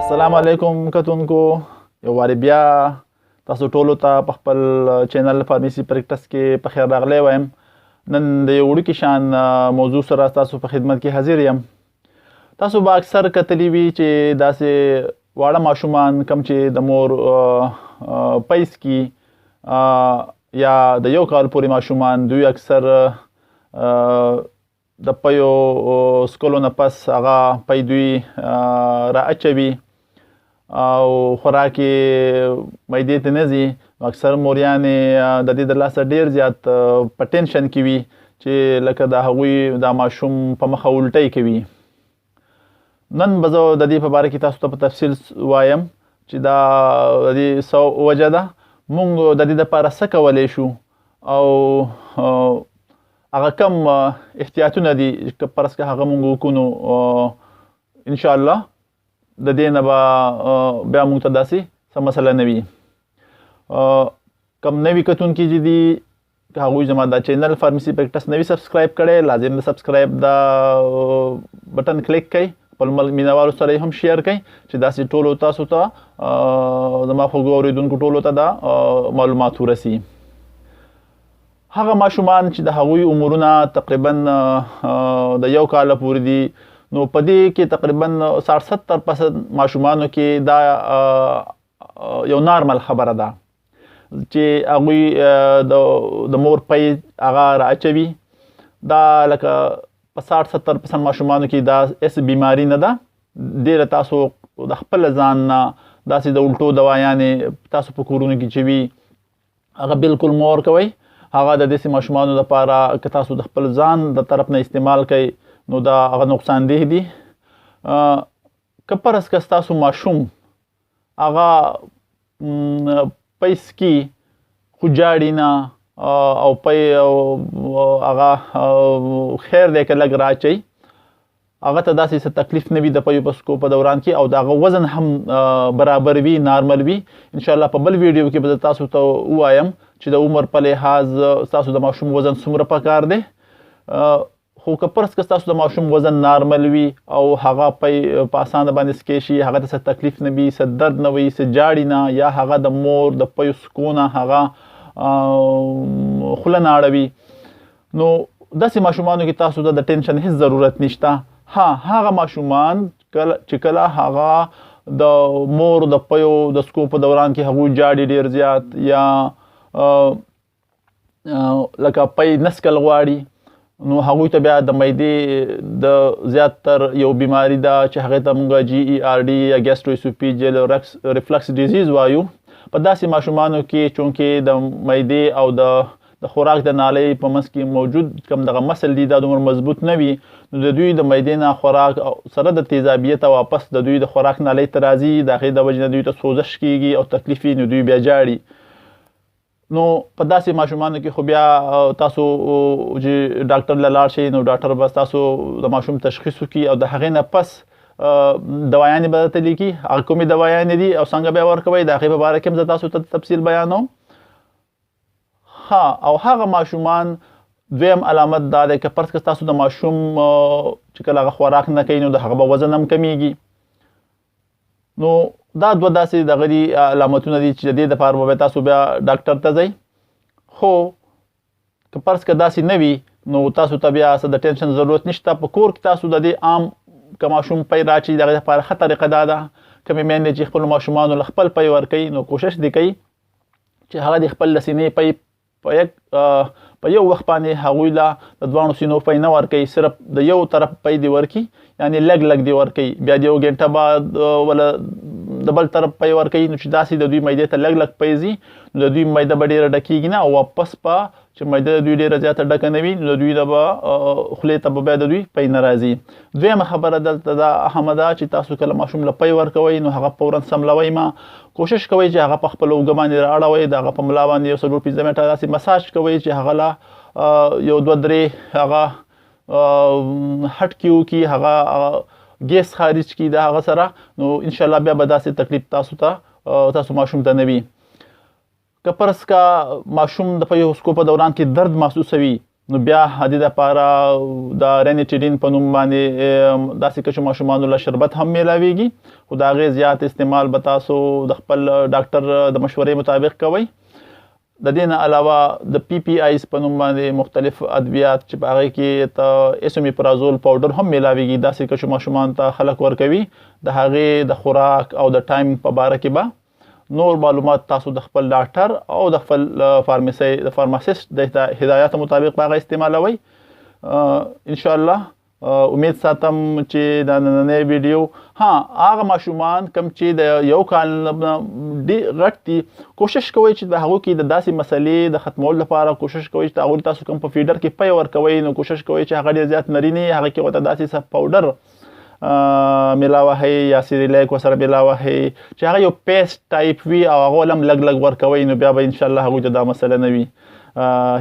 السلام علیکم کتونکو یو واري بیا تاسو ټولو ته په خپل چینل فارمیسي پریکټس کې په خیر راغلی وایم. نن د یو وړوکي شان موضوع سره تاسو په خدمت کې حاضر یم. تاسو به اکثر کتلی وي چې داسې واړه ماشومان کم چې د مور پیس کې یا د یو کال پورې ماشومان دوی اکثر د پیو سکولو نه پس هغه پی دوی را اچوي او خوراک یې معدې ته نه ځي. اکثر موریانې د دې د لاسه ډېر زیات په ټینشن کې وي چې لکه د هغوی دا ماشوم په مخه الټۍ کوي. نن به زه د دې په باره کې تاسو ته په تفصیل وایم چې دا د دې څه وجه ده، موږ د دې دپاره څه کولی شو او هغه کم احتیاطونه دي که فرض که هغه موږ وکړو نو انشاءالله د دې نه به بیا موږ ته داسې څه مسله نه وي. کم نوي کتونکي چې دي که هغوی زما دا چینل فارمیسي پریکټس نوي سبسکرایب کړی، لازم د سبسکرایب دا بټن کلیک کړئ، خپل مینوالو سره یې هم شیر کړئ چې داسې ټولو تاسو ته زما خوږو اورېدونکو ټولو ته دا معلومات ورسي. هغه ماشومان چې د هغوی عمرونه تقریبا د یو کاله پورې دي، نو په دې کې تقریبا 60-70% ماشومانو کې دا یو نارمل خبره ده چې هغوی د مور پی هغه را اچوي. دا لکه په 60-70% ماشومانو کې دا هېڅ بیماري نه ده. ډېره تاسو د خپل ځان نه داسې د الټو دوايانې تاسو په کورونو کې چې وي هغه بالکل مه ورکوئ. هغه د داسې ماشومانو لپاره که تاسو د خپل ځان د طرف نه استعمال کوئ نو دا هغه نقصان ده دي. که فرض که ستاسو ماشوم هغه پیس کې خو جاړي نه او پی هغه خیر دی که لږ راچئ، هغه ته داسې څه تکلیف نه وي د پیو په سکو په دوران کې او د هغه وزن هم برابر وي، نارمل وي. انشاءالله په بل ویډیو کې به زه تاسو ته ووایم چې د عمر په لحاظ ستاسو د ماشوم وزن څومره پکار دی. خو که فرض که ستاسو د ماشوم وزن نارمل وي او هغه پی په اسانه باندې سکی شي، هغه ته څه تکلیف نه وي، څه درد نه وي، څه جاړي نه، یا هغه د مور د پیو سکو نه هغه خوله نه اړوي، نو داسې ماشومانو کې تاسو ته د ټینشن هېڅ ضرورت نشته. هغه ماشومان چې کله هغه د مور د پیو د سکو په دوران کې هغوی جاړي ډېر زیات یا لکه پی نسکل غواړي، نو هغوی ته بیا د معدې د زیاتتر یو بیماري ده چې هغې ته موږ GERD یا ګیسټرواسوفیجل ریفلکس ډیزیز وایو. په داسې ماشومانو کې چونکې د معدې او د خوراک د نالۍ په منځ کې موجود کوم دغه مسل دي دا دومره مضبوط نه وي، نو د دوی د معدې نه خوراک سره د تیزابیت واپس د دوی د خوراک نالۍ ته راځي، د هغې د وجې نه دوی ته سوزش کېږي او تکلیف وي، نو دوی بیا جاړي. نو په داسې ماشومانو کې خو بیا تاسو چې ډاکټر له لاړ شئ نو ډاکټر به تاسو د ماشوم تشخیص وکړي او د هغې نه پس دوايانې به درته لیکي، هغه کومې دوايانې دي او څنګه بیا ورکوئ د هغې په باره کې هم زه تاسو ته تفصیل بیانوم. او هغه ماشومان دویم علامت دا دی که فرض که ستاسو د ماشوم چې کله هغه خوراک نه کوي نو د هغه به وزن هم کمیږي. نو دا دوه داسې دغه دي علامتونه دي چې د دې دپاره به تاسو بیا ډاکټر ته ځئ. خو که فرض که داسې نه وي نو تاسو ته بیا څه د ټینشن ضرورت نشته. په کور کې تاسو د دې عام که ماشوم پی راچي د هغې دپاره ښه طریقه دا ده کومې میندې چې خپلو ماشومانو له خپل پی ورکوي نو کوشش دې کوي چې هغه د خپل له سینې پی په یو وخت باندې هغوی له د دوانو سینو پی نه ورکوي، صرف د یو طرف پی دې ورکړي، یعنې لږ لږ دې ورکوي، بیا د یو ګنټه بعد ولا د بل طرف پی ورکوي، نو چې داسې د دوی معدې ته لږ لږ پی ځي نو د دوی معده به ډېره ډکېږي نه او واپس به چې معده د دوی ډېره زیاته ډکه نه وي نو د دوی نه به خولې ته به بیا د دوی پی نه راځي. دویمه خبره دلته دا اهمه ده چې تاسو کله ماشوم له پی ورکوئ نو هغه فورا سملوئ مه. کوشش کوئ چې هغه په خپل اوږه باندې را اړوئ، د هغه په ملا باندې یو 4-5 منټه داسې مساج کوئ چې هغه له یو 2-3 هغه هټ کې وکړي، هغه ګیس خارج کړي د هغه سره، نو انشاءالله بیا به داسې تکلیف تاسو ماشوم ته نه وي. که فرض که ماشوم د پیو سکو په دوران کې درد محسوسوي نو بیا د دپاره د رینیټیډین په نوم باندې داسې کچو ماشومانو له شربت هم میلاویږي، خو د هغې زیات استعمال به تاسو د خپل ډاکټر د مشورې مطابق کوئ. د دې نه علاوه د پی پی آیز په نوم باندې مختلف ادویات چې په هغې کې ته اسومیپرازول پاوډر هم میلاویږي، داسې کچو ماشومانو ته خلک ورکوي. د هغې د خوراک او د ټایم په باره کې به نور معلومات تاسو د خپل ډاکټر او د خپل فارماسیست د هدایاتو مطابق به هغه استعمالوئ. انشاءالله امید ساتم چې دا نننی ویډیو هغه ماشومان کوم چې د یو کال غټ دي، کوشش کوئ چې د هغو کې د داسې مسلې د ختمولو لپاره کوشش کوئ چې هغوی تاسو کوم په فیډر کې پی ورکوئ، نو کوشش کوئ چې هغه ډېر زیات نري نه وي، هغه کې ورته داسې څه پاوډر ملاوهئ یا سیریلیک ورسره ملاوهئ چې هغه یو پیسټ ټایپ وي او هغه هم لږ لږ ورکوئ، نو بیا به انشاءالله هغوی ته دا مسله نه وي.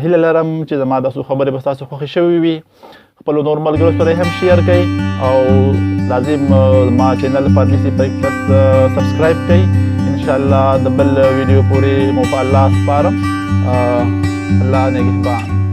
هیله لرم چې زما دا څو خبرې به ستاسو خوښې شوې وي. خپلو نور ملګرو سره هم شیر کړئ او لازم ما چینل فارمیسي برېکفسټ سبسکرایب کړئ. انشاءالله د بل ویډیو پورې مو په الله سپارم. الله نگهبان.